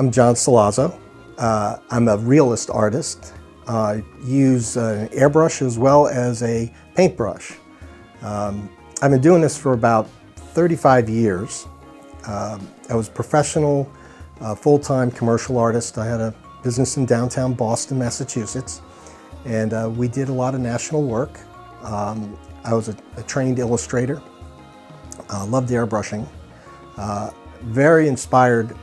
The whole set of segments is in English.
I'm John Salozzo. I'm a realist artist. I use an airbrush as well as a paintbrush. I've been doing this for about 35 years. I was a professional, full-time commercial artist. I had a business in downtown Boston, Massachusetts, and we did a lot of national work. I was a trained illustrator. Loved airbrushing. Very inspired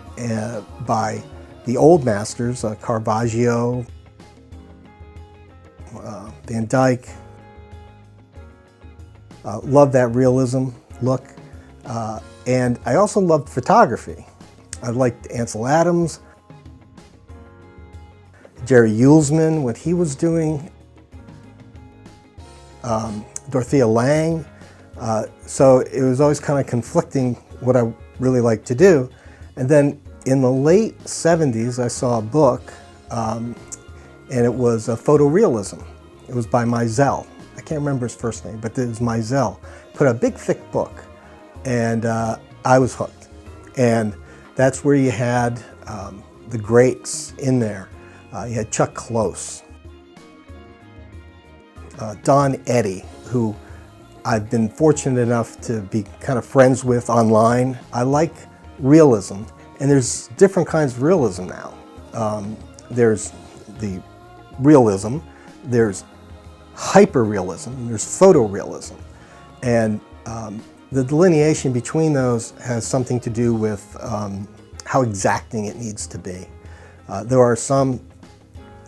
by the old masters, Caravaggio, Van Dyck. Loved that realism look. And I also loved photography. I liked Ansel Adams, Jerry Uelsmann, what he was doing, Dorothea Lange. So it was always kind of conflicting what I really liked to do. And then in the late 70s, I saw a book, and it was photorealism. It was by Meisel. I can't remember his first name, but it was Meisel. Put a big, thick book, and I was hooked. And that's where you had the greats in there. You had Chuck Close, Don Eddy, who I've been fortunate enough to be kind of friends with online. I like realism, and there's different kinds of realism now. There's the realism, there's hyper-realism, there's photorealism. And the delineation between those has something to do with how exacting it needs to be. There are some,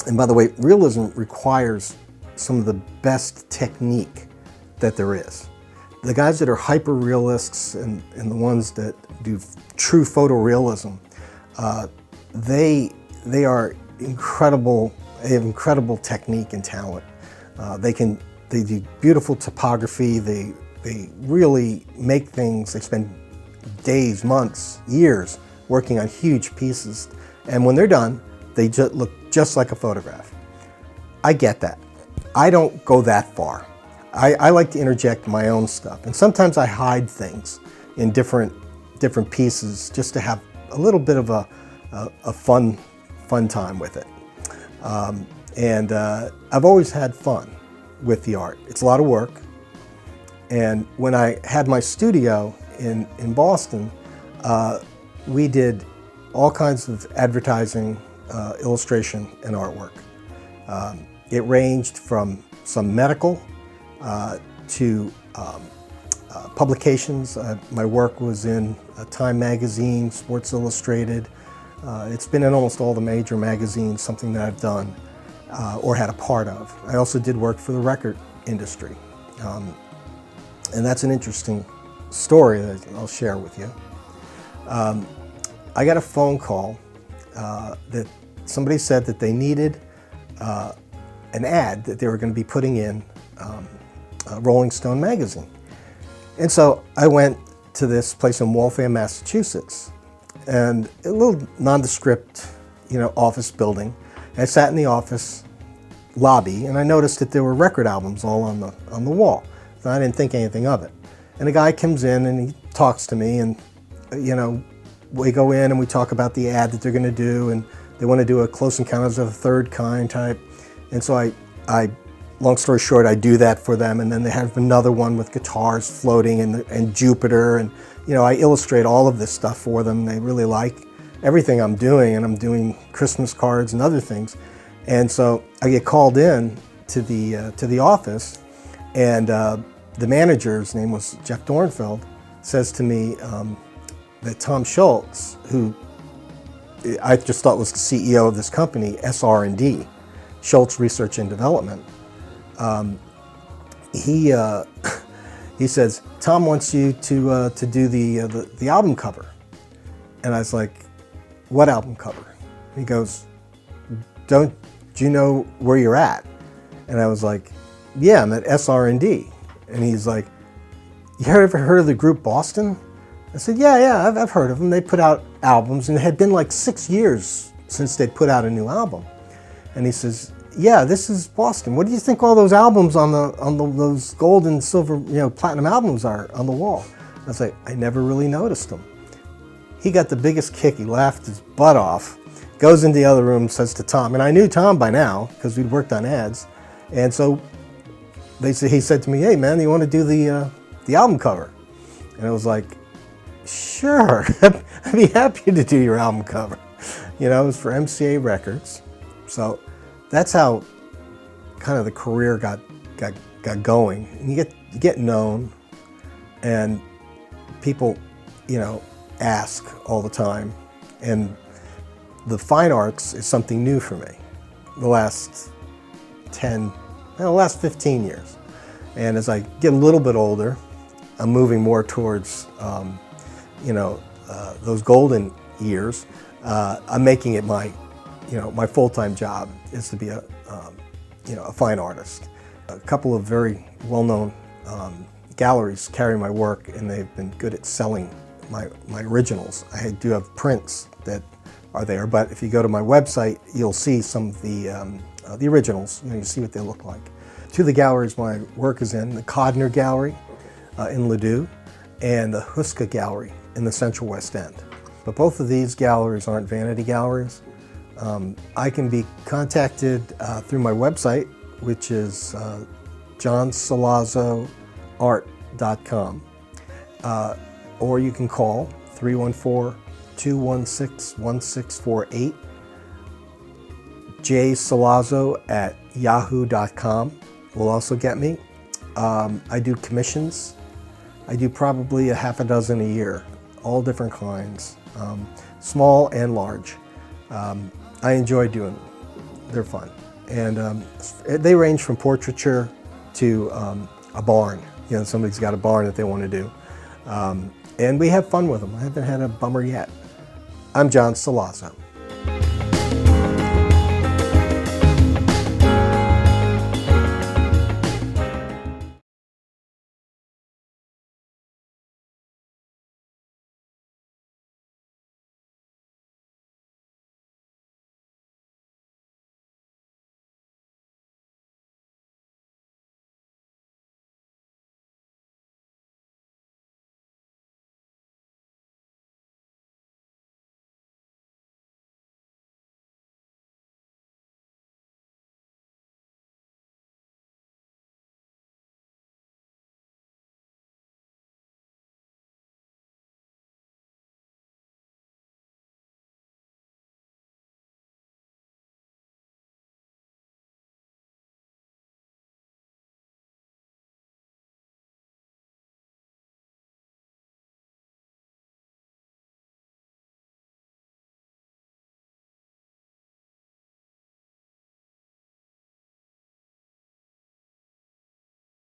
and by the way, realism requires some of the best technique that there is. The guys that are hyper-realists and the ones that do true photorealism, they are incredible. They have incredible technique and talent. They do beautiful topography. They really make things. They spend days, months, years working on huge pieces, and when they're done, they just look just like a photograph. I get that. I don't go that far. I like to interject my own stuff, and sometimes I hide things in different pieces just to have a little bit of a fun time with it. And I've always had fun with the art. It's a lot of work, and when I had my studio in Boston, we did all kinds of advertising, illustration, and artwork. It ranged from some medical to publications. My work was in Time magazine, Sports Illustrated. It's been in almost all the major magazines, something that I've done or had a part of. I also did work for the record industry. And that's an interesting story that I'll share with you. I got a phone call that somebody said that they needed an ad that they were going to be putting in Rolling Stone magazine. And so I went to this place in Waltham, Massachusetts, and a little nondescript, office building. And I sat in the office lobby, and I noticed that there were record albums all on the wall. So I didn't think anything of it. And a guy comes in and he talks to me, and we go in and we talk about the ad that they're going to do, and they want to do a Close Encounters of the Third Kind type. And so I long story short, I do that for them, and then they have another one with guitars floating and Jupiter, and I illustrate all of this stuff for them. They really like everything I'm doing, and I'm doing Christmas cards and other things. And so I get called in to the office, and the manager's name was Jeff Dornfeld, says to me that Tom Schultz, who I just thought was the CEO of this company, SR&D, Schultz Research and Development, he says, Tom wants you to do the album cover. And I was like, what album cover? He goes, do you know where you're at? And I was like, yeah, I'm at SR&D. And he's like, you ever heard of the group Boston? I said, yeah, I've heard of them. They put out albums, and it had been like 6 years since they'd put out a new album. And he says, yeah, this is Boston. What do you think all those albums on those gold and silver, platinum albums are on the wall? I was like, I never really noticed them. He got the biggest kick. He laughed his butt off. goes into the other room, says to Tom, and I knew Tom by now because we'd worked on ads, and so he said to me, "Hey man, you want to do the album cover?" And I was like, "Sure, I'd be happy to do your album cover." You know, it was for MCA Records, so that's how kind of the career got going. And you get known, and people, you know, ask all the time, and the fine arts is something new for me. The last 15 years, and as I get a little bit older, I'm moving more towards, those golden years. I'm making it my full-time job is to be a fine artist. A couple of very well-known galleries carry my work, and they've been good at selling my originals. I do have prints that are there, but if you go to my website, you'll see some of the originals. You know, you see what they look like. Two of the galleries my work is in: the Codner Gallery in Ladue, and the Huska Gallery in the Central West End. But both of these galleries aren't vanity galleries. I can be contacted through my website, which is johnsalozzoart.com, or you can call 314-216-1648, jsalozzo@yahoo.com will also get me. I do commissions. I do probably a half a dozen a year, all different kinds, small and large. I enjoy doing them. They're fun. And they range from portraiture to a barn. You know, somebody's got a barn that they want to do. And we have fun with them. I haven't had a bummer yet. I'm John Salozzo.